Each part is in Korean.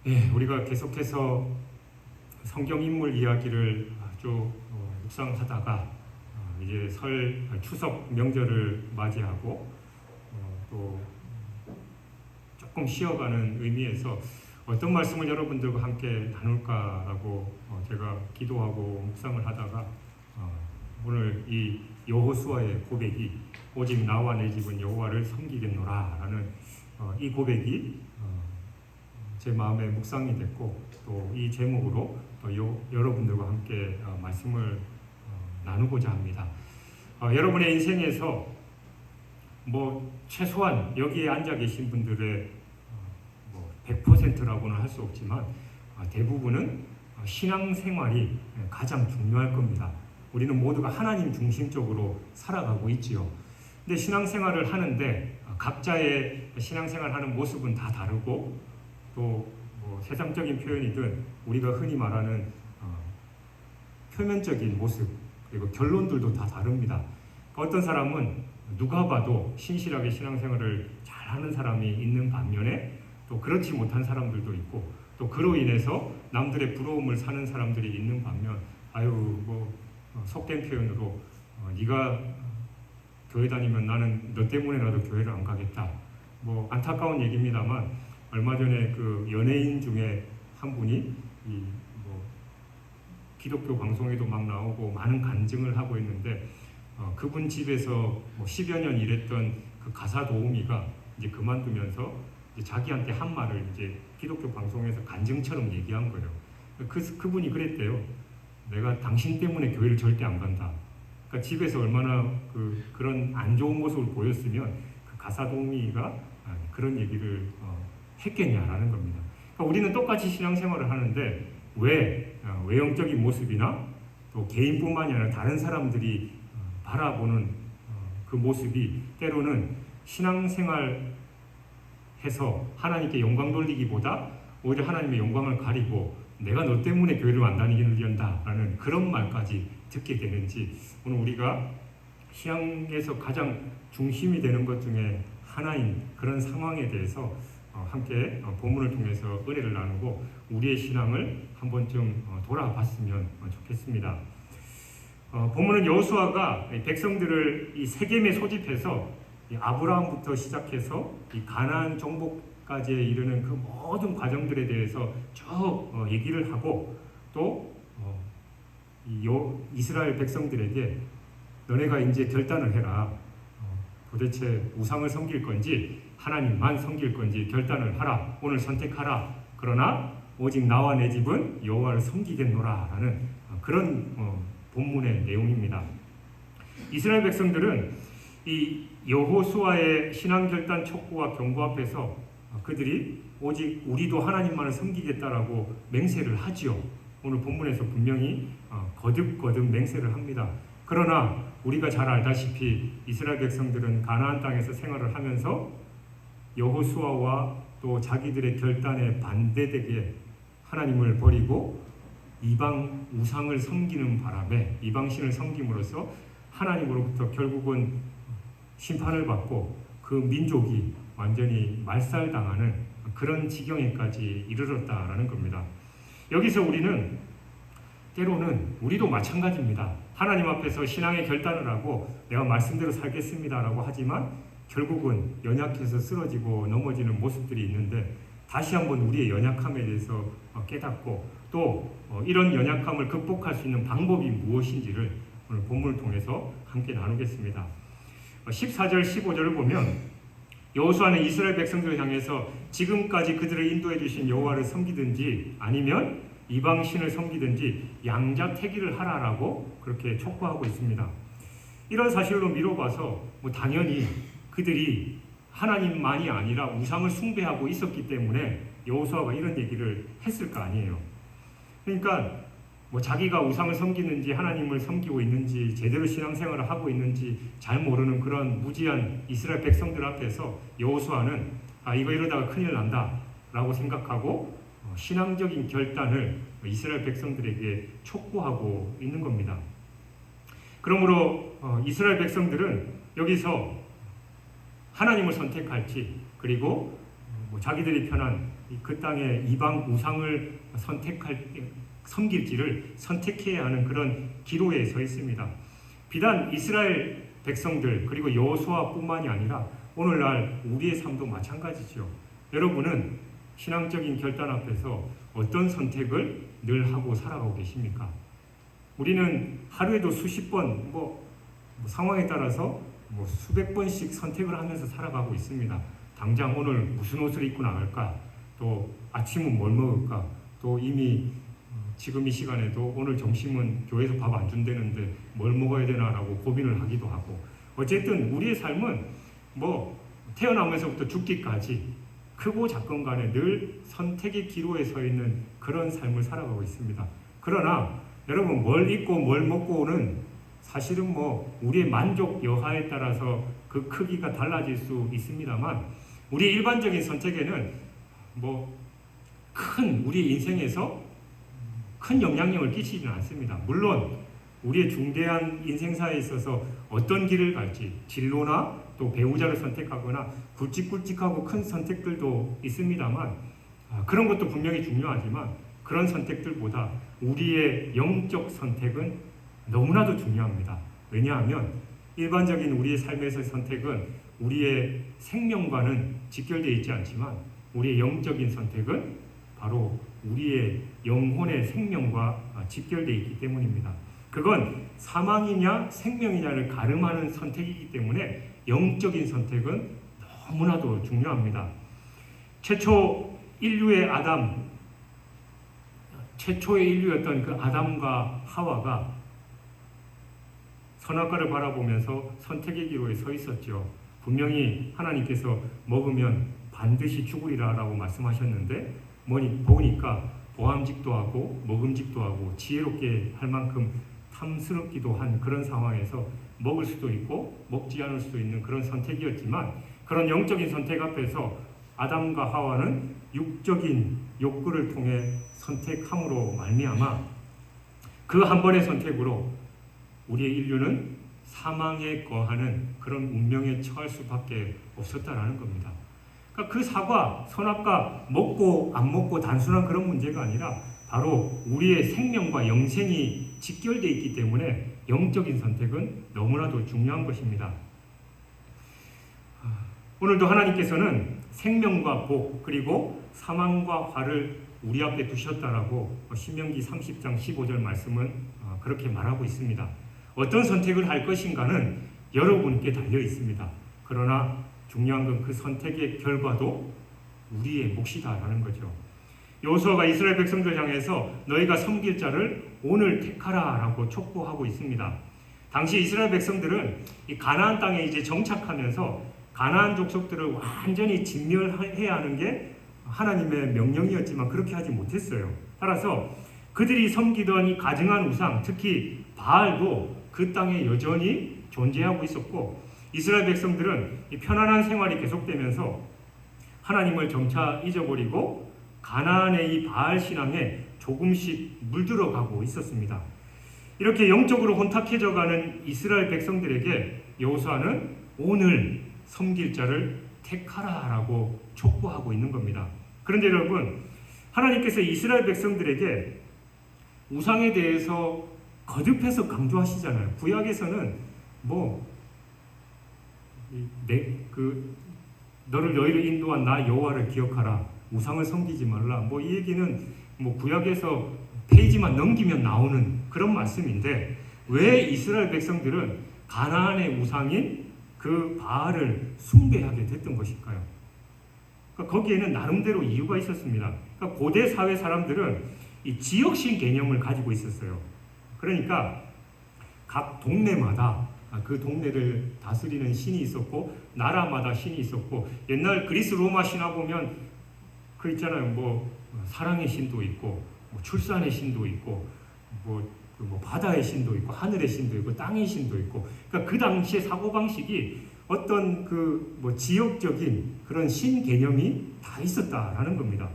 네, 우리가 계속해서 성경 인물 이야기를 쭉 묵상하다가 이제 추석 명절을 맞이하고 또 조금 쉬어가는 의미에서 어떤 말씀을 여러분들과 함께 나눌까라고 제가 기도하고 묵상을 하다가 오늘 이 여호수아의 고백이 오직 나와 내 집은 여호와를 섬기겠노라라는 이 고백이 제 마음에 묵상이 됐고 또 이 제목으로 여러분들과 함께 말씀을 나누고자 합니다. 여러분의 인생에서 최소한 여기에 앉아 계신 분들의 100%라고는 할 수 없지만 대부분은 신앙생활이 가장 중요할 겁니다. 우리는 모두가 하나님 중심적으로 살아가고 있지요. 근데 신앙생활을 하는데 각자의 신앙생활하는 모습은 다 다르고 또 세상적인 표현이든 우리가 흔히 말하는 표면적인 모습 그리고 결론들도 다 다릅니다. 어떤 사람은 누가 봐도 신실하게 신앙생활을 잘하는 사람이 있는 반면에 또 그렇지 못한 사람들도 있고 또 그로 인해서 남들의 부러움을 사는 사람들이 있는 반면 속된 표현으로 네가 교회 다니면 나는 너 때문에라도 교회를 안 가겠다. 안타까운 얘기입니다만 얼마 전에 그 연예인 중에 한 분이 기독교 방송에도 막 나오고 많은 간증을 하고 있는데 그분 집에서 10여 년 일했던 그 가사 도우미가 이제 그만두면서 이제 자기한테 한 말을 이제 기독교 방송에서 간증처럼 얘기한 거예요. 그분이 그랬대요. 내가 당신 때문에 교회를 절대 안 간다. 그러니까 집에서 얼마나 그런 안 좋은 모습을 보였으면 그 가사 도우미가 그런 얘기를 했겠냐라는 겁니다. 그러니까 우리는 똑같이 신앙생활을 하는데 왜 외형적인 모습이나 또 개인뿐만이 아니라 다른 사람들이 바라보는 그 모습이 때로는 신앙생활 해서 하나님께 영광 돌리기보다 오히려 하나님의 영광을 가리고 내가 너 때문에 교회를 안 다니기를 위한다라는 그런 말까지 듣게 되는지 오늘 우리가 신앙에서 가장 중심이 되는 것 중에 하나인 그런 상황에 대해서 함께 본문을 통해서 은혜를 나누고 우리의 신앙을 한 번쯤 돌아봤으면 좋겠습니다. 본문은 여호수아가 백성들을 이 세겜에 소집해서 아브라함부터 시작해서 이 가나안 정복까지 이르는 그 모든 과정들에 대해서 쭉 얘기를 하고 또 이스라엘 백성들에게 너네가 이제 결단을 해라. 도대체 우상을 섬길 건지 하나님만 섬길 건지 결단을 하라. 오늘 선택하라. 그러나 오직 나와 내 집은 여호와를 섬기겠노라 라는 그런 본문의 내용입니다. 이스라엘 백성들은 이 여호수아의 신앙결단 촉구와 경고 앞에서 그들이 오직 우리도 하나님만을 섬기겠다라고 맹세를 하지요. 오늘 본문에서 분명히 거듭거듭 맹세를 합니다. 그러나 우리가 잘 알다시피 이스라엘 백성들은 가나안 땅에서 생활을 하면서 여호수아와 또 자기들의 결단에 반대되게 하나님을 버리고 이방 우상을 섬기는 바람에 이방신을 섬김으로써 하나님으로부터 결국은 심판을 받고 그 민족이 완전히 말살당하는 그런 지경에까지 이르렀다라는 겁니다. 여기서 우리는 때로는 우리도 마찬가지입니다. 하나님 앞에서 신앙의 결단을 하고 내가 말씀대로 살겠습니다라고 하지만 결국은 연약해서 쓰러지고 넘어지는 모습들이 있는데 다시 한번 우리의 연약함에 대해서 깨닫고 또 이런 연약함을 극복할 수 있는 방법이 무엇인지를 오늘 본문을 통해서 함께 나누겠습니다. 14절 15절을 보면 여호수아는 이스라엘 백성들을 향해서 지금까지 그들을 인도해 주신 여호와를 섬기든지 아니면 이방신을 섬기든지 양자택일을 하라라고 그렇게 촉구하고 있습니다. 이런 사실로 미뤄봐서 당연히 그들이 하나님만이 아니라 우상을 숭배하고 있었기 때문에 여호수아가 이런 얘기를 했을 거 아니에요. 그러니까 자기가 우상을 섬기는지 하나님을 섬기고 있는지 제대로 신앙생활을 하고 있는지 잘 모르는 그런 무지한 이스라엘 백성들 앞에서 여호수아는 이거 이러다가 큰일 난다 라고 생각하고 신앙적인 결단을 이스라엘 백성들에게 촉구하고 있는 겁니다. 그러므로 이스라엘 백성들은 여기서 하나님을 선택할지 그리고 뭐 자기들이 편한 그 땅의 이방 우상을 섬길지를 선택해야 하는 그런 기로에 서 있습니다. 비단 이스라엘 백성들 그리고 여호수아뿐만이 아니라 오늘날 우리의 삶도 마찬가지죠. 여러분은 신앙적인 결단 앞에서 어떤 선택을 늘 하고 살아가고 계십니까? 우리는 하루에도 수십 번, 상황에 따라서 수백 번씩 선택을 하면서 살아가고 있습니다. 당장 오늘 무슨 옷을 입고 나갈까? 또 아침은 뭘 먹을까? 또 이미 지금 이 시간에도 오늘 점심은 교회에서 밥 안 준다는데 뭘 먹어야 되나라고 고민을 하기도 하고, 어쨌든 우리의 삶은 태어나면서부터 죽기까지 크고 작건 간에 늘 선택의 기로에 서 있는 그런 삶을 살아가고 있습니다. 그러나 여러분, 뭘 입고 뭘 먹고는 사실은 우리의 만족 여하에 따라서 그 크기가 달라질 수 있습니다만, 우리 일반적인 선택에는 우리 인생에서 큰 영향력을 끼치지는 않습니다. 물론 우리의 중대한 인생사에 있어서 어떤 길을 갈지, 진로나 또 배우자를 선택하거나 굵직굵직하고 큰 선택들도 있습니다만, 그런 것도 분명히 중요하지만 그런 선택들보다 우리의 영적 선택은 너무나도 중요합니다. 왜냐하면 일반적인 우리의 삶에서의 선택은 우리의 생명과는 직결되어 있지 않지만, 우리의 영적인 선택은 바로 우리의 영혼의 생명과 직결되어 있기 때문입니다. 그건 사망이냐 생명이냐를 가름하는 선택이기 때문에 영적인 선택은 너무나도 중요합니다. 최초의 인류였던 그 아담과 하와가 선악과를 바라보면서 선택의 기로에 서 있었죠. 분명히 하나님께서 먹으면 반드시 죽으리라 라고 말씀하셨는데, 보니까 보암직도 하고 먹음직도 하고 지혜롭게 할 만큼 탐스럽기도 한 그런 상황에서 먹을 수도 있고 먹지 않을 수도 있는 그런 선택이었지만, 그런 영적인 선택 앞에서 아담과 하와는 육적인 욕구를 통해 선택함으로 말미암아 그 한 번의 선택으로 우리의 인류는 사망에 거하는 그런 운명에 처할 수밖에 없었다라는 겁니다. 그러니까 그 사과, 선악과 먹고 안 먹고 단순한 그런 문제가 아니라 바로 우리의 생명과 영생이 직결되어 있기 때문에 영적인 선택은 너무나도 중요한 것입니다. 오늘도 하나님께서는 생명과 복 그리고 사망과 화를 우리 앞에 두셨다라고 신명기 30장 15절 말씀은 그렇게 말하고 있습니다. 어떤 선택을 할 것인가는 여러분께 달려 있습니다. 그러나 중요한 건 그 선택의 결과도 우리의 몫이다라는 거죠. 여호수아가 이스라엘 백성들 향해서 너희가 섬길 자를 오늘 택하라라고 촉구하고 있습니다. 당시 이스라엘 백성들은 이 가나안 땅에 이제 정착하면서 가나안 족속들을 완전히 진멸해야 하는 게 하나님의 명령이었지만 그렇게 하지 못했어요. 따라서 그들이 섬기던 이 가증한 우상, 특히 바알도 그 땅에 여전히 존재하고 있었고, 이스라엘 백성들은 이 편안한 생활이 계속되면서 하나님을 점차 잊어버리고 가나안의 이 바알 신앙에 조금씩 물들어가고 있었습니다. 이렇게 영적으로 혼탁해져가는 이스라엘 백성들에게 여호수아는 오늘 섬길 자를 택하라라고 촉구하고 있는 겁니다. 그런데 여러분, 하나님께서 이스라엘 백성들에게 우상에 대해서 거듭해서 강조하시잖아요. 구약에서는 너희를 인도한 나 여호와를 기억하라, 우상을 섬기지 말라, 이 얘기는 구약에서 페이지만 넘기면 나오는 그런 말씀인데, 왜 이스라엘 백성들은 가나안의 우상인 그 바알을 숭배하게 됐던 것일까요? 거기에는 나름대로 이유가 있었습니다. 고대 사회 사람들은 이 지역신 개념을 가지고 있었어요. 그러니까 각 동네마다 그 동네를 다스리는 신이 있었고, 나라마다 신이 있었고, 옛날 그리스 로마 신화 보면 그 있잖아요. 사랑의 신도 있고, 출산의 신도 있고, 바다의 신도 있고, 하늘의 신도 있고, 땅의 신도 있고. 그러니까 그 당시의 사고방식이 어떤 지역적인 그런 신 개념이 다 있었다라는 겁니다.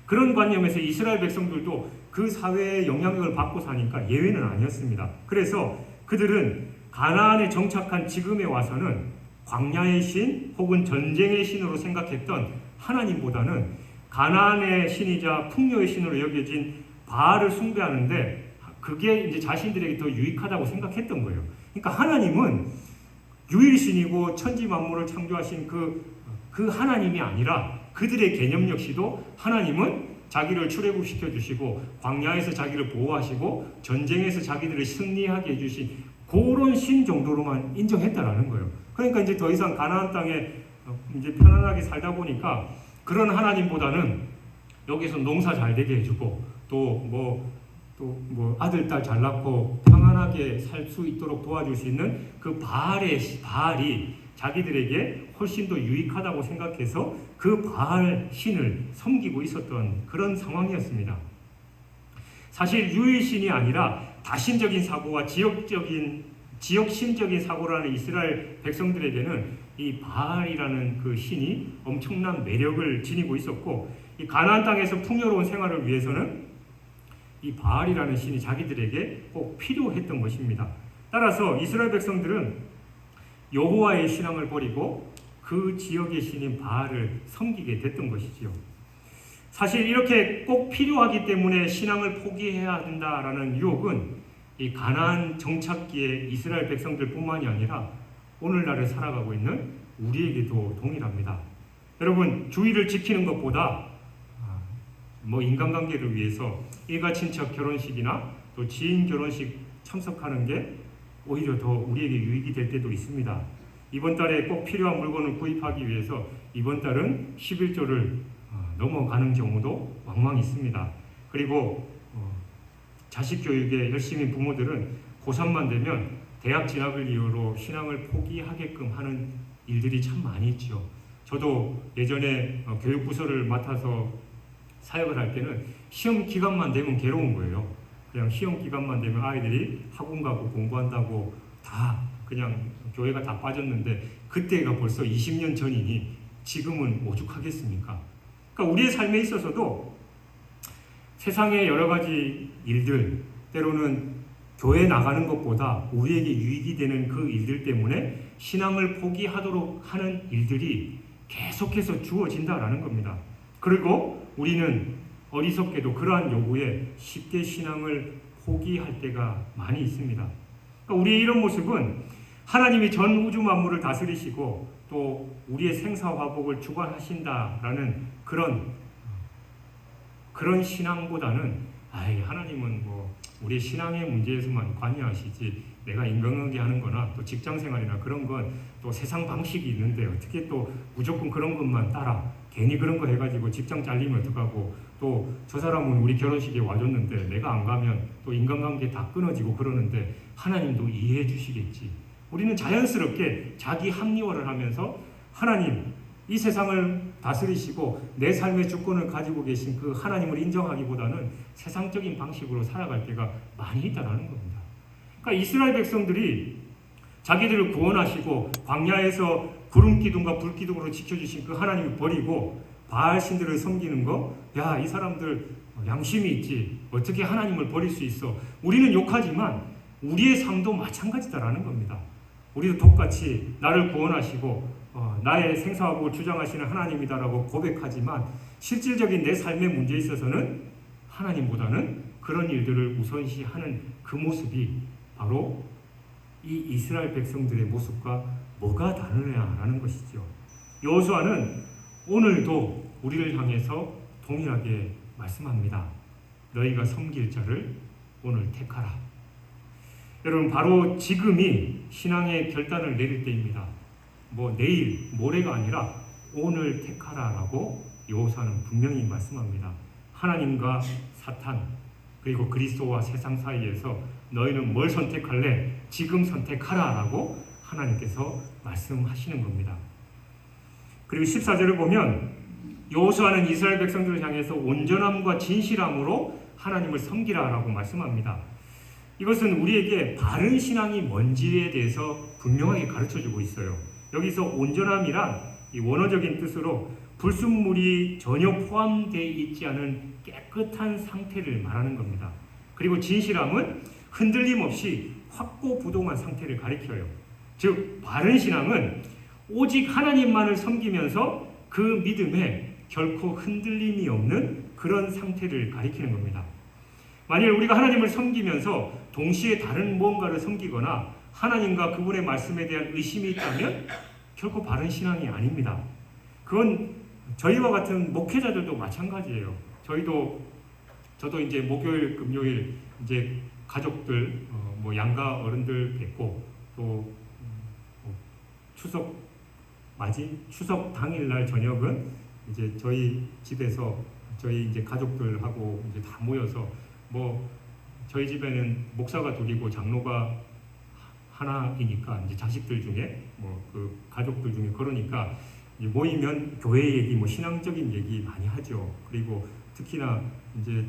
그런 관념에서 이스라엘 백성들도 그 사회의 영향력을 받고 사니까 예외는 아니었습니다. 그래서 그들은 가나안에 정착한 지금에 와서는 광야의 신 혹은 전쟁의 신으로 생각했던 하나님보다는 가나안의 신이자 풍요의 신으로 여겨진 바알을 숭배하는데 그게 이제 자신들에게 더 유익하다고 생각했던 거예요. 그러니까 하나님은 유일신이고 천지 만물을 창조하신 그 하나님이 아니라 그들의 개념 역시도 하나님은 자기를 출애굽시켜 주시고 광야에서 자기를 보호하시고 전쟁에서 자기들을 승리하게 해주신 그런 신 정도로만 인정했다라는 거예요. 그러니까 이제 더 이상 가나안 땅에 이제 편안하게 살다 보니까 그런 하나님보다는 여기서 농사 잘 되게 해주고 또 뭐 아들 딸 잘 낳고 평안하게 살 수 있도록 도와줄 수 있는 그 바알이 자기들에게 훨씬 더 유익하다고 생각해서 그 바알 신을 섬기고 있었던 그런 상황이었습니다. 사실 유일신이 아니라 다신적인 사고와 지역심적인 사고라는 이스라엘 백성들에게는 이 바알이라는 그 신이 엄청난 매력을 지니고 있었고, 이 가나안 땅에서 풍요로운 생활을 위해서는 이 바알이라는 신이 자기들에게 꼭 필요했던 것입니다. 따라서 이스라엘 백성들은 여호와의 신앙을 버리고 그 지역의 신인 바알을 섬기게 됐던 것이지요. 사실 이렇게 꼭 필요하기 때문에 신앙을 포기해야 한다라는 유혹은 이 가나안 정착기의 이스라엘 백성들뿐만이 아니라 오늘날을 살아가고 있는 우리에게도 동일합니다. 여러분, 주의를 지키는 것보다 인간관계를 위해서 일가 친척 결혼식이나 또 지인 결혼식 참석하는 게 오히려 더 우리에게 유익이 될 때도 있습니다. 이번 달에 꼭 필요한 물건을 구입하기 위해서 이번 달은 11조를 넘어가는 경우도 왕왕 있습니다. 그리고 자식 교육에 열심인 부모들은 고3만 되면 대학 진학을 이유로 신앙을 포기하게끔 하는 일들이 참 많이 있죠. 저도 예전에 교육부서를 맡아서 사역을 할 때는 시험 기간만 되면 괴로운 거예요. 그냥 시험 기간만 되면 아이들이 학원 가고 공부한다고 다 그냥 교회가 다 빠졌는데 그때가 벌써 20년 전이니 지금은 오죽하겠습니까? 그러니까 우리의 삶에 있어서도 세상의 여러 가지 일들, 때로는 교회 나가는 것보다 우리에게 유익이 되는 그 일들 때문에 신앙을 포기하도록 하는 일들이 계속해서 주어진다라는 겁니다. 그리고 우리는 어리석게도 그러한 요구에 쉽게 신앙을 포기할 때가 많이 있습니다. 그러니까 우리의 이런 모습은 하나님이 전 우주 만물을 다스리시고 또 우리의 생사화복을 주관하신다라는 그런 신앙보다는 하나님은 우리의 신앙의 문제에서만 관여하시지 내가 인간관계 하는 거나 또 직장생활이나 그런 건 또 세상 방식이 있는데 어떻게 또 무조건 그런 것만 따라 괜히 그런 거 해가지고 직장 잘리면 어떡하고 또 저 사람은 우리 결혼식에 와줬는데 내가 안 가면 또 인간관계 다 끊어지고 그러는데 하나님도 이해해 주시겠지. 우리는 자연스럽게 자기 합리화를 하면서 하나님, 이 세상을 다스리시고 내 삶의 주권을 가지고 계신 그 하나님을 인정하기보다는 세상적인 방식으로 살아갈 때가 많이 있다는 겁니다. 그러니까 이스라엘 백성들이 자기들을 구원하시고 광야에서 구름 기둥과 불 기둥으로 지켜주신 그 하나님을 버리고 바알 신들을 섬기는 거, 이 사람들 양심이 있지, 어떻게 하나님을 버릴 수 있어. 우리는 욕하지만 우리의 삶도 마찬가지다라는 겁니다. 우리도 똑같이 나를 구원하시고 나의 생사화복을 주장하시는 하나님이다라고 고백하지만 실질적인 내 삶의 문제에 있어서는 하나님보다는 그런 일들을 우선시하는 그 모습이 바로 이 이스라엘 백성들의 모습과 뭐가 다르냐라는 것이죠. 여호수아는 오늘도 우리를 향해서 동일하게 말씀합니다. 너희가 섬길 자를 오늘 택하라. 여러분, 바로 지금이 신앙의 결단을 내릴 때입니다. 내일, 모레가 아니라 오늘 택하라라고 여호수아는 분명히 말씀합니다. 하나님과 사탄 그리고 그리스도와 세상 사이에서 너희는 뭘 선택할래? 지금 선택하라라고 하나님께서 말씀하시는 겁니다. 그리고 14절을 보면 여호수아는 이스라엘 백성들을 향해서 온전함과 진실함으로 하나님을 섬기라라고 말씀합니다. 이것은 우리에게 바른 신앙이 뭔지에 대해서 분명하게 가르쳐주고 있어요. 여기서 온전함이란 이 원어적인 뜻으로 불순물이 전혀 포함되어 있지 않은 깨끗한 상태를 말하는 겁니다. 그리고 진실함은 흔들림 없이 확고부동한 상태를 가리켜요. 즉 바른 신앙은 오직 하나님만을 섬기면서 그 믿음에 결코 흔들림이 없는 그런 상태를 가리키는 겁니다. 만일 우리가 하나님을 섬기면서 동시에 다른 무언가를 섬기거나 하나님과 그분의 말씀에 대한 의심이 있다면 결코 바른 신앙이 아닙니다. 그건 저희와 같은 목회자들도 마찬가지예요. 저도 이제 목요일, 금요일 이제 가족들, 양가 어른들 뵙고 또 추석 당일날 저녁은 이제 저희 집에서 저희 이제 가족들하고 이제 다 모여서 저희 집에는 목사가 둘이고 장로가 하나이니까 이제 자식들 중에 그 가족들 중에 그러니까 모이면 교회 얘기, 신앙적인 얘기 많이 하죠. 그리고 특히나 이제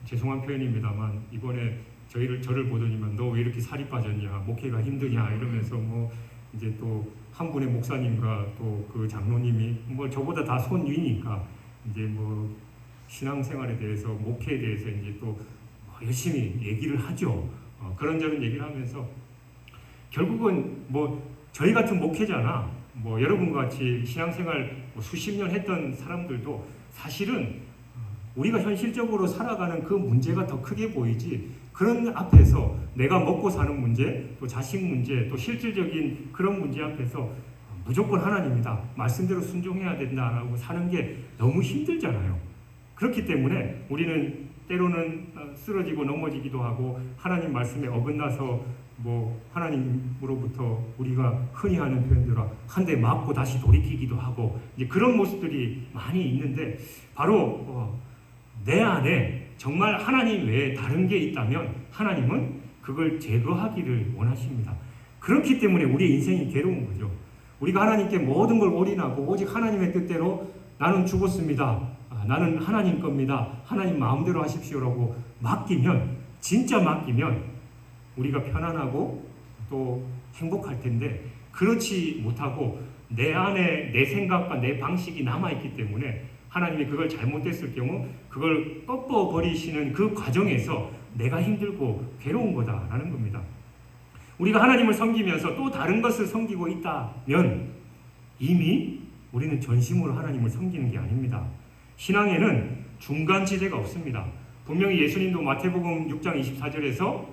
죄송한 표현입니다만 이번에 저를 보더니만 너 왜 이렇게 살이 빠졌냐, 목회가 힘드냐 이러면서 이제 또 한 분의 목사님과 또 그 장로님이 저보다 다 손 위니까 이제 신앙생활에 대해서 목회에 대해서 이제 또 열심히 얘기를 하죠. 그런저런 얘기를 하면서 결국은 저희 같은 목회자나 여러분과 같이 신앙생활 수십 년 했던 사람들도 사실은 우리가 현실적으로 살아가는 그 문제가 더 크게 보이지, 그런 앞에서 내가 먹고 사는 문제, 또 자식 문제, 또 실질적인 그런 문제 앞에서 무조건 하나님이다, 말씀대로 순종해야 된다라고 사는 게 너무 힘들잖아요. 그렇기 때문에 우리는 때로는 쓰러지고 넘어지기도 하고 하나님 말씀에 어긋나서 하나님으로부터 우리가 흔히 하는 표현대로 한 대 맞고 다시 돌이키기도 하고 이제 그런 모습들이 많이 있는데, 바로 내 안에 정말 하나님 외에 다른 게 있다면 하나님은 그걸 제거하기를 원하십니다. 그렇기 때문에 우리의 인생이 괴로운 거죠. 우리가 하나님께 모든 걸 올인하고 오직 하나님의 뜻대로 나는 죽었습니다, 나는 하나님 겁니다, 하나님 마음대로 하십시오라고 진짜 맡기면 우리가 편안하고 또 행복할 텐데, 그렇지 못하고 내 안에 내 생각과 내 방식이 남아있기 때문에 하나님이 그걸 잘못했을 경우 그걸 꺾어버리시는 그 과정에서 내가 힘들고 괴로운 거다라는 겁니다. 우리가 하나님을 섬기면서 또 다른 것을 섬기고 있다면 이미 우리는 전심으로 하나님을 섬기는 게 아닙니다. 신앙에는 중간지대가 없습니다. 분명히 예수님도 마태복음 6장 24절에서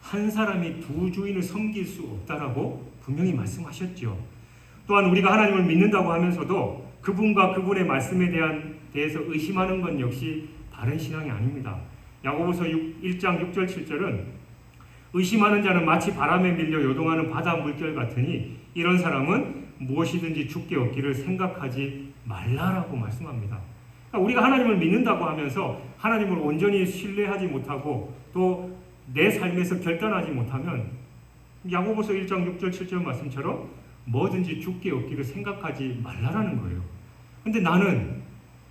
한 사람이 두 주인을 섬길 수 없다라고 분명히 말씀하셨죠. 또한 우리가 하나님을 믿는다고 하면서도 그분과 그분의 말씀에 대해서 의심하는 건 역시 바른 신앙이 아닙니다. 야고보서 1장 6절 7절은 의심하는 자는 마치 바람에 밀려 요동하는 바다 물결 같으니 이런 사람은 무엇이든지 죽게 얻기를 생각하지 말라라고 말씀합니다. 그러니까 우리가 하나님을 믿는다고 하면서 하나님을 온전히 신뢰하지 못하고 또 내 삶에서 결단하지 못하면 야고보서 1장 6절 7절 말씀처럼 뭐든지 죽게 얻기를 생각하지 말라라는 거예요. 근데 나는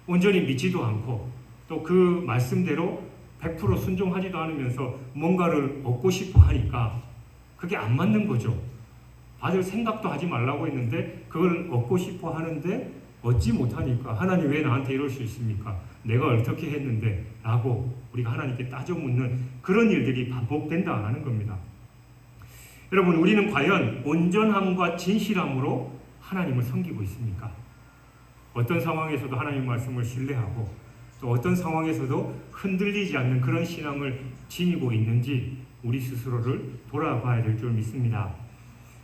온전히 믿지도 않고 또 그 말씀대로 100% 순종하지도 않으면서 뭔가를 얻고 싶어 하니까 그게 안 맞는 거죠. 받을 생각도 하지 말라고 했는데 그걸 얻고 싶어 하는데 얻지 못하니까 하나님 왜 나한테 이럴 수 있습니까? 내가 어떻게 했는데? 라고 우리가 하나님께 따져 묻는 그런 일들이 반복된다는 겁니다. 여러분, 우리는 과연 온전함과 진실함으로 하나님을 섬기고 있습니까? 어떤 상황에서도 하나님 말씀을 신뢰하고 또 어떤 상황에서도 흔들리지 않는 그런 신앙을 지니고 있는지 우리 스스로를 돌아봐야 될 줄 믿습니다.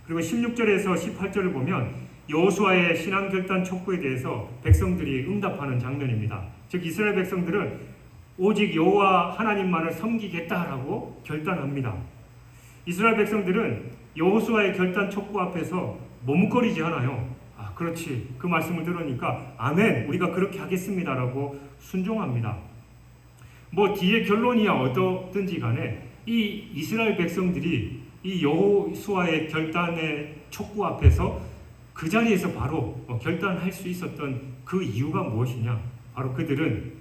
그리고 16절에서 18절을 보면 여호수아의 신앙 결단 촉구에 대해서 백성들이 응답하는 장면입니다. 즉 이스라엘 백성들은 오직 여호와 하나님만을 섬기겠다라고 결단합니다. 이스라엘 백성들은 여호수아의 결단 촉구 앞에서 머뭇거리지 않아요. 그렇지, 그 말씀을 들으니까 아멘, 우리가 그렇게 하겠습니다라고 순종합니다. 뒤에 결론이야 어떻든지 간에 이 이스라엘 백성들이 이 여호수아의 결단의 촉구 앞에서 그 자리에서 바로 결단할 수 있었던 그 이유가 무엇이냐? 바로 그들은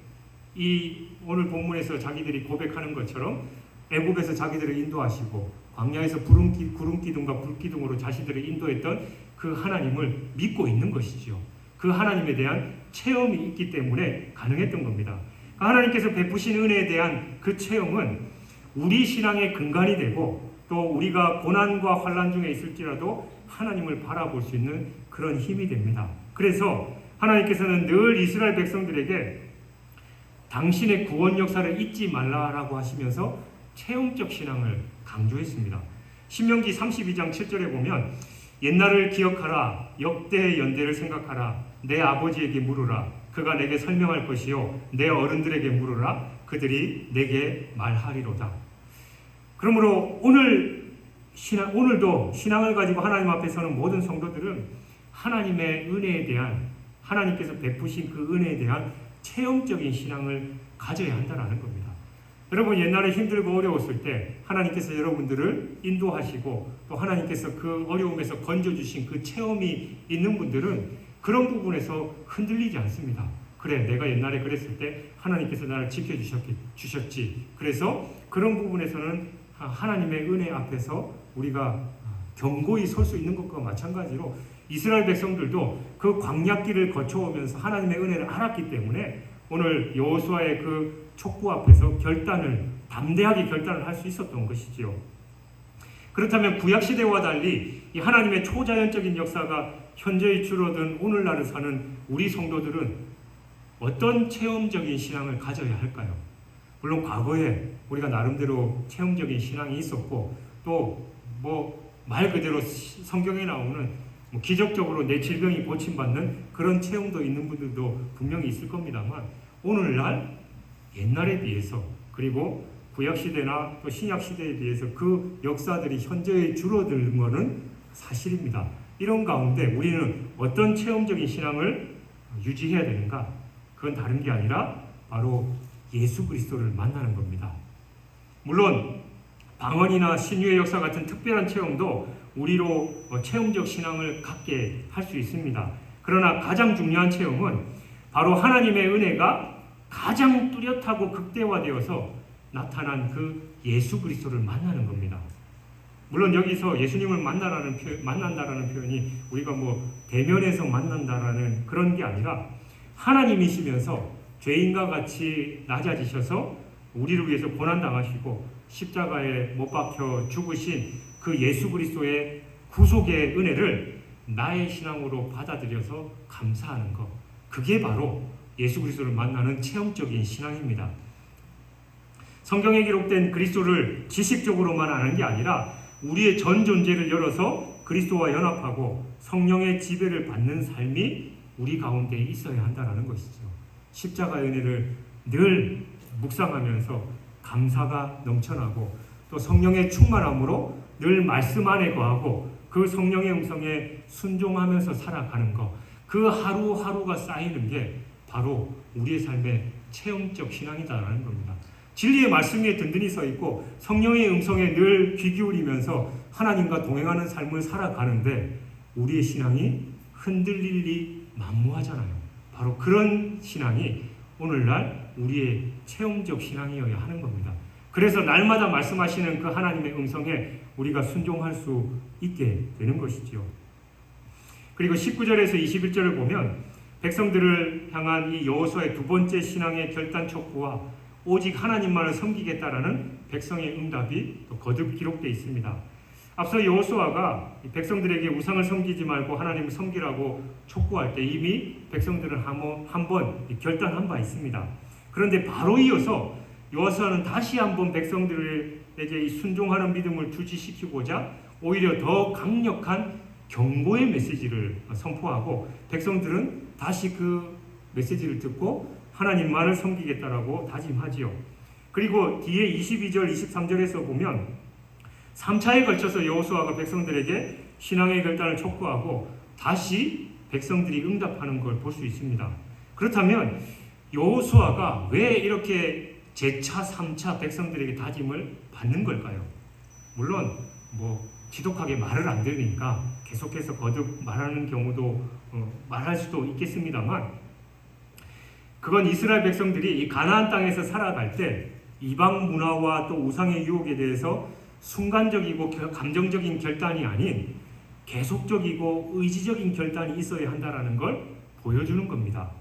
이 오늘 본문에서 자기들이 고백하는 것처럼 애굽에서 자기들을 인도하시고 광야에서 구름 기둥과 불 기둥으로 자신들을 인도했던 그 하나님을 믿고 있는 것이죠. 그 하나님에 대한 체험이 있기 때문에 가능했던 겁니다. 하나님께서 베푸신 은혜에 대한 그 체험은 우리 신앙의 근간이 되고 또 우리가 고난과 환난 중에 있을지라도 하나님을 바라볼 수 있는 그런 힘이 됩니다. 그래서 하나님께서는 늘 이스라엘 백성들에게 당신의 구원 역사를 잊지 말라라고 하시면서 체험적 신앙을 강조했습니다. 신명기 32장 7절에 보면 옛날을 기억하라, 역대의 연대를 생각하라, 내 아버지에게 물으라, 그가 내게 설명할 것이요, 내 어른들에게 물으라, 그들이 내게 말하리로다. 그러므로 오늘도 신앙을 가지고 하나님 앞에 서는 모든 성도들은 하나님의 은혜에 대한, 하나님께서 베푸신 그 은혜에 대한 체험적인 신앙을 가져야 한다는 겁니다. 여러분, 옛날에 힘들고 어려웠을 때 하나님께서 여러분들을 인도하시고 또 하나님께서 그 어려움에서 건져주신 그 체험이 있는 분들은 그런 부분에서 흔들리지 않습니다. 그래, 내가 옛날에 그랬을 때 하나님께서 나를 지켜주셨지. 그래서 그런 부분에서는 하나님의 은혜 앞에서 우리가 견고히 설 수 있는 것과 마찬가지로 이스라엘 백성들도 그 광야길을 거쳐오면서 하나님의 은혜를 알았기 때문에 오늘 여호수아의 그 촉구 앞에서 담대하게 결단을 할 수 있었던 것이지요. 그렇다면 구약시대와 달리 이 하나님의 초자연적인 역사가 현저히 줄어든 오늘날을 사는 우리 성도들은 어떤 체험적인 신앙을 가져야 할까요? 물론 과거에 우리가 나름대로 체험적인 신앙이 있었고 또 말 그대로 성경에 나오는 기적적으로 내 질병이 고침받는 그런 체험도 있는 분들도 분명히 있을 겁니다만 오늘날 옛날에 비해서 그리고 구약시대나 또 신약시대에 비해서 그 역사들이 현저히 줄어든 것은 사실입니다. 이런 가운데 우리는 어떤 체험적인 신앙을 유지해야 되는가? 그건 다른 게 아니라 바로 예수 그리스도를 만나는 겁니다. 물론 방언이나 신유의 역사 같은 특별한 체험도 우리로 체험적 신앙을 갖게 할 수 있습니다. 그러나 가장 중요한 체험은 바로 하나님의 은혜가 가장 뚜렷하고 극대화되어서 나타난 그 예수 그리스도를 만나는 겁니다. 물론 여기서 예수님을 만난다라는 표현이 우리가 대면에서 만난다라는 그런 게 아니라 하나님이시면서 죄인과 같이 낮아지셔서 우리를 위해서 고난당하시고 십자가에 못 박혀 죽으신 그 예수 그리스도의 구속의 은혜를 나의 신앙으로 받아들여서 감사하는 것, 그게 바로 예수 그리스도를 만나는 체험적인 신앙입니다. 성경에 기록된 그리스도를 지식적으로만 아는 게 아니라 우리의 전 존재를 열어서 그리스도와 연합하고 성령의 지배를 받는 삶이 우리 가운데 있어야 한다는 것이죠. 십자가의 은혜를 늘 묵상하면서 감사가 넘쳐나고 또 성령의 충만함으로 늘 말씀 안에 거하고 그 성령의 음성에 순종하면서 살아가는 것, 그 하루하루가 쌓이는 게 바로 우리의 삶의 체험적 신앙이다라는 겁니다. 진리의 말씀 위에 든든히 서 있고 성령의 음성에 늘 귀 기울이면서 하나님과 동행하는 삶을 살아가는데 우리의 신앙이 흔들릴 리 만무하잖아요. 바로 그런 신앙이 오늘날 우리의 체험적 신앙이어야 하는 겁니다. 그래서 날마다 말씀하시는 그 하나님의 음성에 우리가 순종할 수 있게 되는 것이죠. 그리고 19절에서 21절을 보면 백성들을 향한 이 여호수아의 두 번째 신앙의 결단 촉구와 오직 하나님만을 섬기겠다라는 백성의 응답이 또 거듭 기록되어 있습니다. 앞서 여호수아가 백성들에게 우상을 섬기지 말고 하나님을 섬기라고 촉구할 때 이미 백성들은 한번 결단한 바 있습니다. 그런데 바로 이어서 여호수아는 다시 한번 백성들에게 이 순종하는 믿음을 주지시키고자 오히려 더 강력한 경고의 메시지를 선포하고 백성들은 다시 그 메시지를 듣고 하나님만을 섬기겠다라고 다짐하지요. 그리고 뒤에 22절, 23절에서 보면 3차에 걸쳐서 여호수아가 백성들에게 신앙의 결단을 촉구하고 다시 백성들이 응답하는 걸 볼 수 있습니다. 그렇다면 여호수아가 왜 이렇게 제차, 3차 백성들에게 다짐을 받는 걸까요? 물론 지독하게 말을 안 들으니까 계속해서 거듭 말하는 경우도 말할 수도 있겠습니다만 그건 이스라엘 백성들이 이 가나안 땅에서 살아갈 때 이방 문화와 또 우상의 유혹에 대해서 순간적이고 감정적인 결단이 아닌 계속적이고 의지적인 결단이 있어야 한다는 걸 보여주는 겁니다.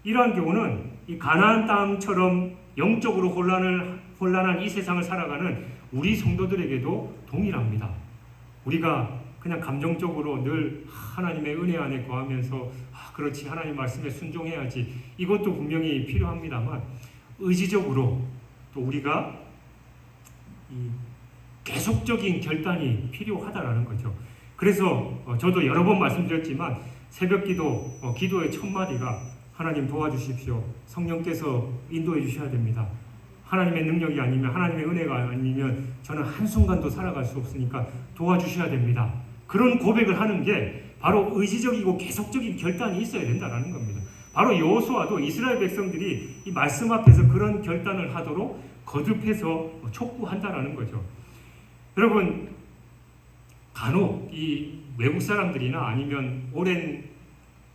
이러한 경우는 이 가나안 땅처럼 영적으로 혼란한 이 세상을 살아가는 우리 성도들에게도 동일합니다. 우리가 그냥 감정적으로 늘 하나님의 은혜 안에 거하면서 그렇지 하나님 말씀에 순종해야지 이것도 분명히 필요합니다만 의지적으로 또 우리가 이 계속적인 결단이 필요하다라는 거죠. 그래서 저도 여러 번 말씀드렸지만 새벽기도 기도의 첫 마디가 하나님 도와주십시오. 성령께서 인도해 주셔야 됩니다. 하나님의 능력이 아니면 하나님의 은혜가 아니면 저는 한순간도 살아갈 수 없으니까 도와주셔야 됩니다. 그런 고백을 하는 게 바로 의지적이고 계속적인 결단이 있어야 된다는 겁니다. 바로 여호수아도 이스라엘 백성들이 이 말씀 앞에서 그런 결단을 하도록 거듭해서 촉구한다라는 거죠. 여러분 간혹 이 외국 사람들이나 아니면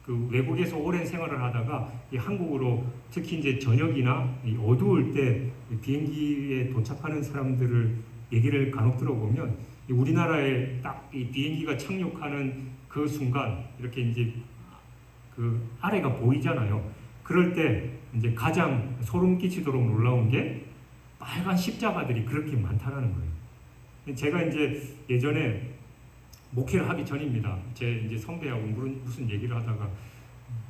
외국에서 오랜 생활을 하다가 이 한국으로 특히 이제 저녁이나 이 어두울 때 비행기에 도착하는 사람들을 얘기를 간혹 들어보면 우리나라에 딱 이 비행기가 착륙하는 그 순간 이렇게 이제 그 아래가 보이잖아요. 그럴 때 이제 가장 소름 끼치도록 놀라운 게 빨간 십자가들이 그렇게 많다라는 거예요. 제가 이제 예전에 목회를 하기 전입니다. 제 이제 선배하고 무슨 얘기를 하다가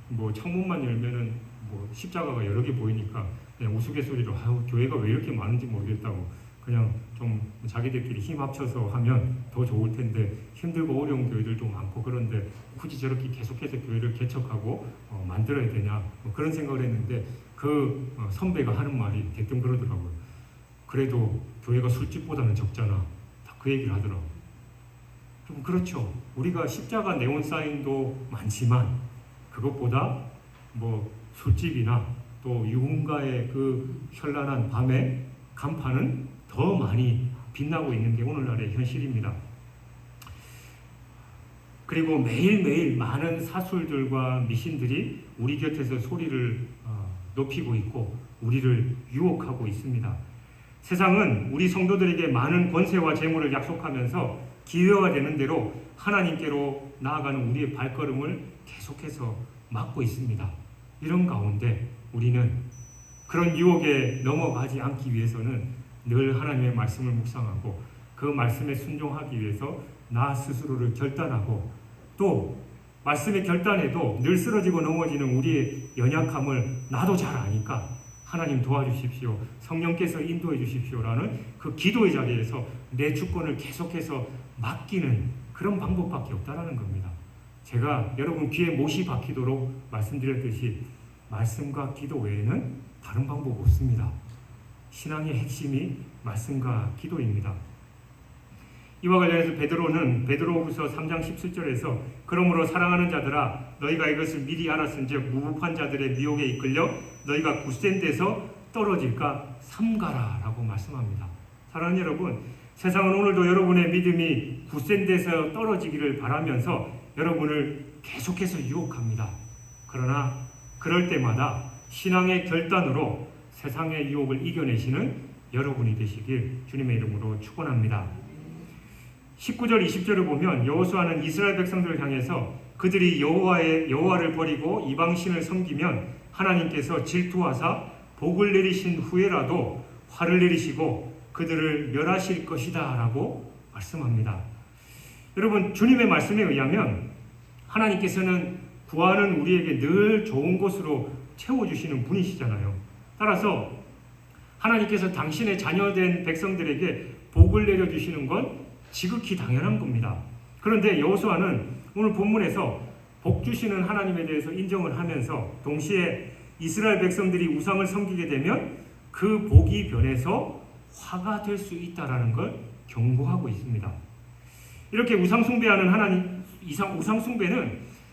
뭐 창문만 열면은 뭐 십자가가 여러 개 보이니까 그냥 우스갯소리로 교회가 왜 이렇게 많은지 모르겠다고 그냥 좀 자기들끼리 힘 합쳐서 하면 더 좋을 텐데 힘들고 어려운 교회들도 많고 그런데 굳이 저렇게 계속해서 교회를 개척하고 만들어야 되냐 뭐 그런 생각을 했는데 그 선배가 하는 말이 대뜸 그러더라고요. 그래도 교회가 술집보다는 적잖아. 다 그 얘기를 하더라고요. 그렇죠. 우리가 십자가 네온 사인도 많지만 그것보다 뭐 술집이나 또 유흥가의 그 현란한 밤의 간판은 더 많이 빛나고 있는 게 오늘날의 현실입니다. 그리고 매일매일 많은 사술들과 미신들이 우리 곁에서 소리를 높이고 있고 우리를 유혹하고 있습니다. 세상은 우리 성도들에게 많은 권세와 재물을 약속하면서 기회가 되는 대로 하나님께로 나아가는 우리의 발걸음을 계속해서 막고 있습니다. 이런 가운데 우리는 그런 유혹에 넘어가지 않기 위해서는 늘 하나님의 말씀을 묵상하고 그 말씀에 순종하기 위해서 나 스스로를 결단하고 또 말씀의 결단에도 늘 쓰러지고 넘어지는 우리의 연약함을 나도 잘 아니까 하나님 도와주십시오. 성령께서 인도해 주십시오라는 그 기도의 자리에서 내 주권을 계속해서 맡기는 그런 방법밖에 없다라는 겁니다. 제가 여러분 귀에 못이 박히도록 말씀드렸듯이 말씀과 기도 외에는 다른 방법 없습니다. 신앙의 핵심이 말씀과 기도입니다. 이와 관련해서 베드로후서 3장 17절에서 그러므로 사랑하는 자들아 너희가 이것을 미리 알았은즉 무법한 자들의 미혹에 이끌려 너희가 굳센 데서 떨어질까 삼가라 라고 말씀합니다. 사랑하는 여러분, 세상은 오늘도 여러분의 믿음이 굳센 데서 떨어지기를 바라면서 여러분을 계속해서 유혹합니다. 그러나 그럴 때마다 신앙의 결단으로 세상의 유혹을 이겨내시는 여러분이 되시길 주님의 이름으로 축원합니다. 19절 20절을 보면 여호수아는 이스라엘 백성들을 향해서 그들이 여호와를 버리고 이방신을 섬기면 하나님께서 질투하사 복을 내리신 후에라도 화를 내리시고 그들을 멸하실 것이다 라고 말씀합니다. 여러분 주님의 말씀에 의하면 하나님께서는 구하는 우리에게 늘 좋은 것으로 채워주시는 분이시잖아요. 따라서 하나님께서 당신의 자녀된 백성들에게 복을 내려주시는 건 지극히 당연한 겁니다. 그런데 여호수아는 오늘 본문에서 복 주시는 하나님에 대해서 인정을 하면서 동시에 이스라엘 백성들이 우상을 섬기게 되면 그 복이 변해서 화가 될 수 있다라는 걸 경고하고 있습니다. 이렇게 우상 숭배는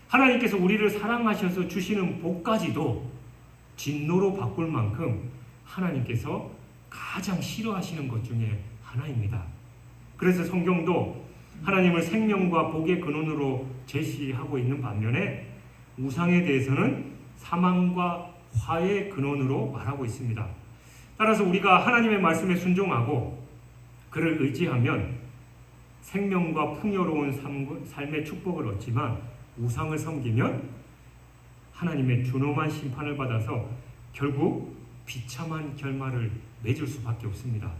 하나님께서 우리를 사랑하셔서 주시는 복까지도 진노로 바꿀 만큼 하나님께서 가장 싫어하시는 것 중에 하나입니다. 그래서 성경도 하나님을 생명과 복의 근원으로 제시하고 있는 반면에 우상에 대해서는 사망과 화의 근원으로 말하고 있습니다. 따라서 우리가 하나님의 말씀에 순종하고 그를 의지하면 생명과 풍요로운 삶의 축복을 얻지만 우상을 섬기면 하나님의 준엄한 심판을 받아서 결국 비참한 결말을 맺을 수밖에 없습니다.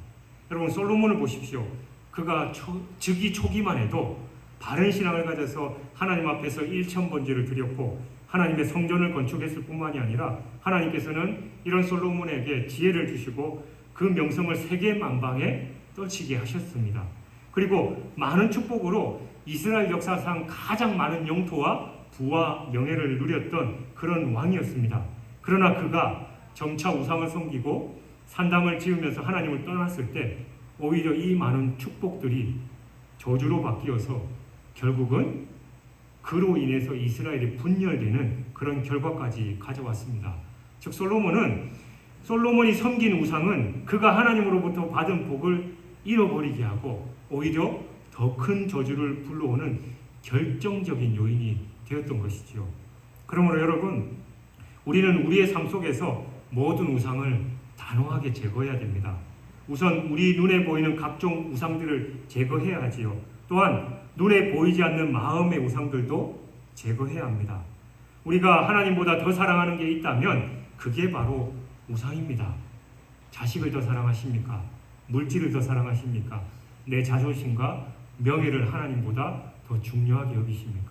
여러분 솔로몬을 보십시오. 그가 즉위 초기만 해도 바른 신앙을 가져서 하나님 앞에서 일천번제를 드렸고 하나님의 성전을 건축했을 뿐만이 아니라 하나님께서는 이런 솔로몬에게 지혜를 주시고 그 명성을 세계 만방에 떨치게 하셨습니다. 그리고 많은 축복으로 이스라엘 역사상 가장 많은 영토와 부와 명예를 누렸던 그런 왕이었습니다. 그러나 그가 점차 우상을 섬기고 산당을 지으면서 하나님을 떠났을 때 오히려 이 많은 축복들이 저주로 바뀌어서 결국은 그로 인해서 이스라엘이 분열되는 그런 결과까지 가져왔습니다. 즉 솔로몬이 섬긴 우상은 그가 하나님으로부터 받은 복을 잃어버리게 하고 오히려 더 큰 저주를 불러오는 결정적인 요인이 되었던 것이지요. 그러므로 여러분, 우리는 우리의 삶 속에서 모든 우상을 단호하게 제거해야 됩니다. 우선 우리 눈에 보이는 각종 우상들을 제거해야 하지요. 또한 눈에 보이지 않는 마음의 우상들도 제거해야 합니다. 우리가 하나님보다 더 사랑하는 게 있다면 그게 바로 우상입니다. 자식을 더 사랑하십니까? 물질을 더 사랑하십니까? 내 자존심과 명예를 하나님보다 더 중요하게 여기십니까?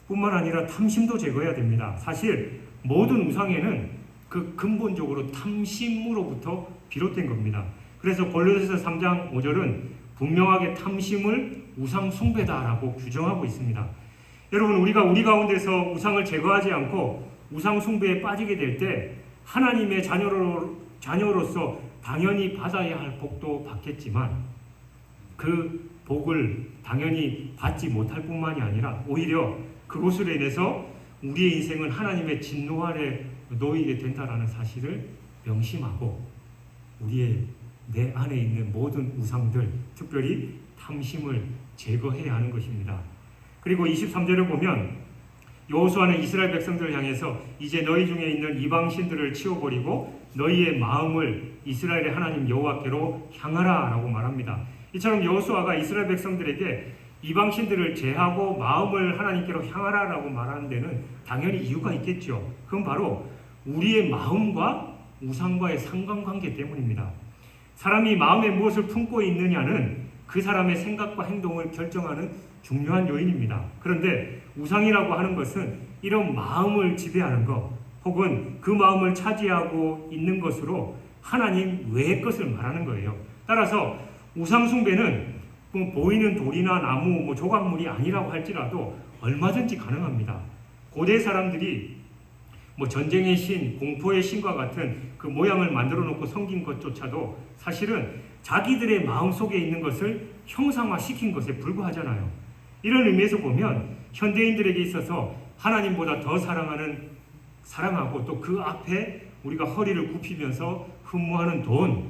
뿐만 아니라 탐심도 제거해야 됩니다. 사실 모든 우상에는 그 근본적으로 탐심으로부터 비롯된 겁니다. 그래서 골로새서 3장 5절은 분명하게 탐심을 우상 숭배다라고 규정하고 있습니다. 여러분, 우리 가운데서 우상을 제거하지 않고 우상 숭배에 빠지게 될 때 하나님의 자녀로서 당연히 받아야 할 복도 받겠지만 그 복을 당연히 받지 못할 뿐만이 아니라 오히려 그것으로 인해서 우리의 인생은 하나님의 진노 아래 놓이게 된다라는 사실을 명심하고 내 안에 있는 모든 우상들, 특별히 탐심을 제거해야 하는 것입니다. 그리고 23절을 보면 여호수아는 이스라엘 백성들을 향해서 이제 너희 중에 있는 이방신들을 치워버리고 너희의 마음을 이스라엘의 하나님 여호와께로 향하라 라고 말합니다. 이처럼 여호수아가 이스라엘 백성들에게 이방신들을 제하고 마음을 하나님께로 향하라 라고 말하는 데는 당연히 이유가 있겠죠. 그건 바로 우리의 마음과 우상과의 상관관계 때문입니다. 사람이 마음에 무엇을 품고 있느냐는 그 사람의 생각과 행동을 결정하는 중요한 요인입니다. 그런데 우상이라고 하는 것은 이런 마음을 지배하는 것 혹은 그 마음을 차지하고 있는 것으로 하나님 외의 것을 말하는 거예요. 따라서 우상 숭배는 보이는 돌이나 나무, 조각물이 아니라고 할지라도 얼마든지 가능합니다. 고대 사람들이 전쟁의 신, 공포의 신과 같은 그 모양을 만들어 놓고 섬긴 것조차도 사실은 자기들의 마음속에 있는 것을 형상화시킨 것에 불과하잖아요. 이런 의미에서 보면 현대인들에게 있어서 하나님보다 더 사랑하고 또 그 앞에 우리가 허리를 굽히면서 흠모하는 돈,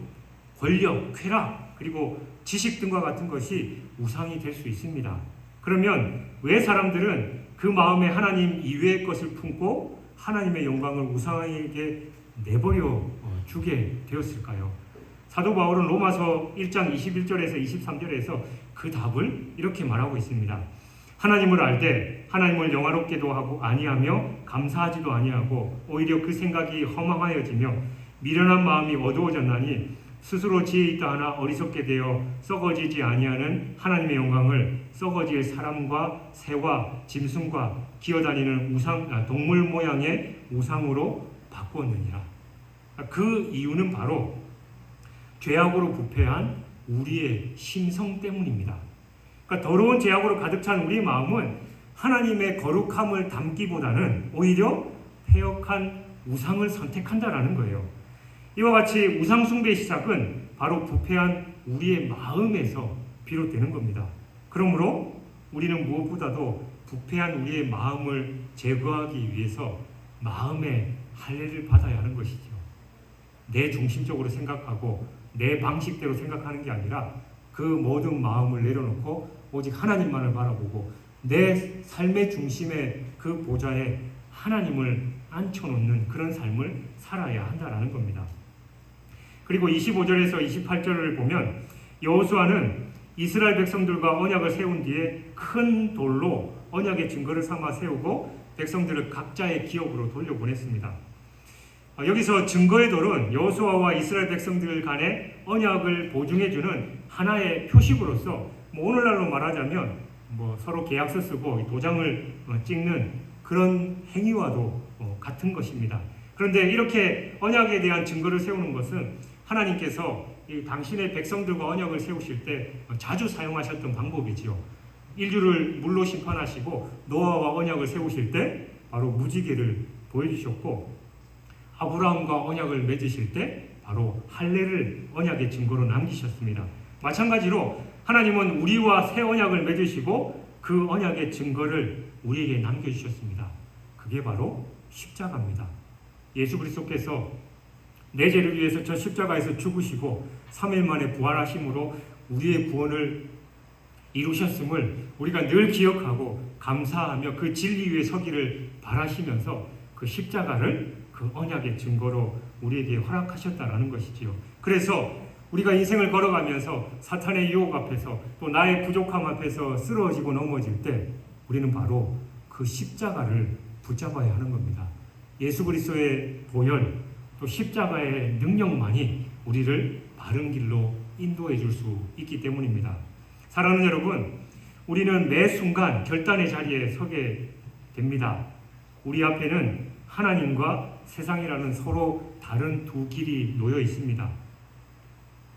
권력, 쾌락, 그리고 지식 등과 같은 것이 우상이 될 수 있습니다. 그러면 왜 사람들은 그 마음에 하나님 이외의 것을 품고 하나님의 영광을 우상에게 내버려 주게 되었을까요? 사도 바울은 로마서 1장 21절에서 23절에서 그 답을 이렇게 말하고 있습니다. 하나님을 알되 하나님을 영화롭게도 하고 아니하며 감사하지도 아니하고 오히려 그 생각이 허망하여지며 미련한 마음이 어두워졌나니 스스로 지혜 있다 하나 어리석게 되어 썩어지지 아니하는 하나님의 영광을 썩어질 사람과 새와 짐승과 기어다니는 동물 모양의 우상으로 바꾸었느니라. 그 이유는 바로 죄악으로 부패한 우리의 심성 때문입니다. 그러니까 더러운 죄악으로 가득 찬 우리의 마음은 하나님의 거룩함을 담기보다는 오히려 패역한 우상을 선택한다라는 거예요. 이와 같이 우상 숭배의 시작은 바로 부패한 우리의 마음에서 비롯되는 겁니다. 그러므로 우리는 무엇보다도 부패한 우리의 마음을 제거하기 위해서 마음의 할례를 받아야 하는 것이죠. 내 중심적으로 생각하고 내 방식대로 생각하는 게 아니라 그 모든 마음을 내려놓고 오직 하나님만을 바라보고 내 삶의 중심의 그 보좌에 하나님을 앉혀놓는 그런 삶을 살아야 한다는 겁니다. 그리고 25절에서 28절을 보면 여호수아는 이스라엘 백성들과 언약을 세운 뒤에 큰 돌로 언약의 증거를 삼아 세우고 백성들을 각자의 기업으로 돌려보냈습니다. 여기서 증거의 돌은 여호수아와 이스라엘 백성들 간의 언약을 보증해주는 하나의 표식으로서 오늘날로 말하자면 뭐 서로 계약서 쓰고 도장을 찍는 그런 행위와도 같은 것입니다. 그런데 이렇게 언약에 대한 증거를 세우는 것은 하나님께서 이 당신의 백성들과 언약을 세우실 때 자주 사용하셨던 방법이지요. 인류를 물로 심판하시고 노아와 언약을 세우실 때 바로 무지개를 보여주셨고, 아브라함과 언약을 맺으실 때 바로 할례를 언약의 증거로 남기셨습니다. 마찬가지로 하나님은 우리와 새 언약을 맺으시고 그 언약의 증거를 우리에게 남겨주셨습니다. 그게 바로 십자가입니다. 예수 그리스도께서 내 죄를 위해서 저 십자가에서 죽으시고 3일 만에 부활하심으로 우리의 구원을 이루셨음을 우리가 늘 기억하고 감사하며 그 진리 위에 서기를 바라시면서 그 십자가를 그 언약의 증거로 우리에게 허락하셨다라는 것이지요. 그래서 우리가 인생을 걸어가면서 사탄의 유혹 앞에서 또 나의 부족함 앞에서 쓰러지고 넘어질 때 우리는 바로 그 십자가를 붙잡아야 하는 겁니다. 예수 그리스도의 보혈 또 십자가의 능력만이 우리를 바른 길로 인도해 줄 수 있기 때문입니다. 사랑하는 여러분, 우리는 매 순간 결단의 자리에 서게 됩니다. 우리 앞에는 하나님과 세상이라는 서로 다른 두 길이 놓여 있습니다.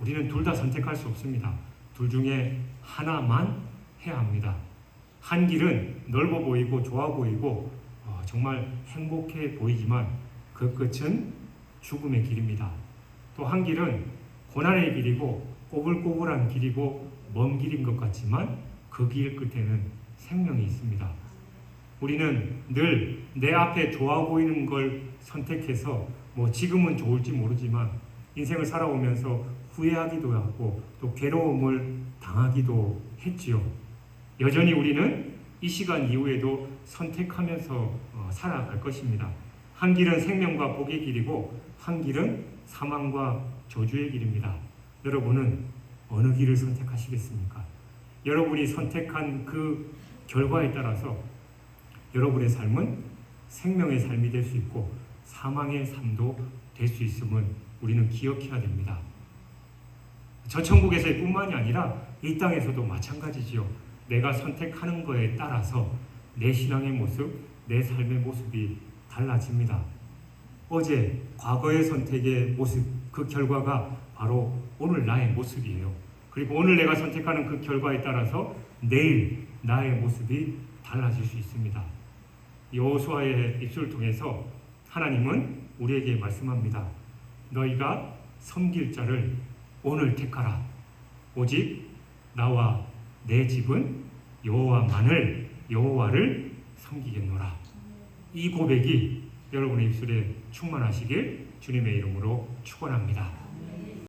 우리는 둘 다 선택할 수 없습니다. 둘 중에 하나만 해야 합니다. 한 길은 넓어 보이고 좋아 보이고 정말 행복해 보이지만 그 끝은 죽음의 길입니다. 또 한 길은 고난의 길이고 꼬불꼬불한 길이고 먼 길인 것 같지만 그 길 끝에는 생명이 있습니다. 우리는 늘 내 앞에 좋아 보이는 걸 선택해서 지금은 좋을지 모르지만 인생을 살아오면서 후회하기도 하고 또 괴로움을 당하기도 했지요. 여전히 우리는 이 시간 이후에도 선택하면서 살아갈 것입니다. 한 길은 생명과 복의 길이고 한 길은 사망과 저주의 길입니다. 여러분은 어느 길을 선택하시겠습니까? 여러분이 선택한 그 결과에 따라서 여러분의 삶은 생명의 삶이 될 수 있고 사망의 삶도 될 수 있음을 우리는 기억해야 됩니다. 저 천국에서의 뿐만이 아니라 이 땅에서도 마찬가지지요. 내가 선택하는 거에 따라서 내 신앙의 모습, 내 삶의 모습이 달라집니다. 어제 과거의 선택의 모습, 그 결과가 바로 오늘 나의 모습이에요. 그리고 오늘 내가 선택하는 그 결과에 따라서 내일 나의 모습이 달라질 수 있습니다. 여호수아의 입술을 통해서 하나님은 우리에게 말씀합니다. 너희가 섬길 자를 오늘 택하라. 오직 나와 내 집은 여호와를 섬기겠노라. 이 고백이 여러분의 입술에 충만하시길 주님의 이름으로 축원합니다.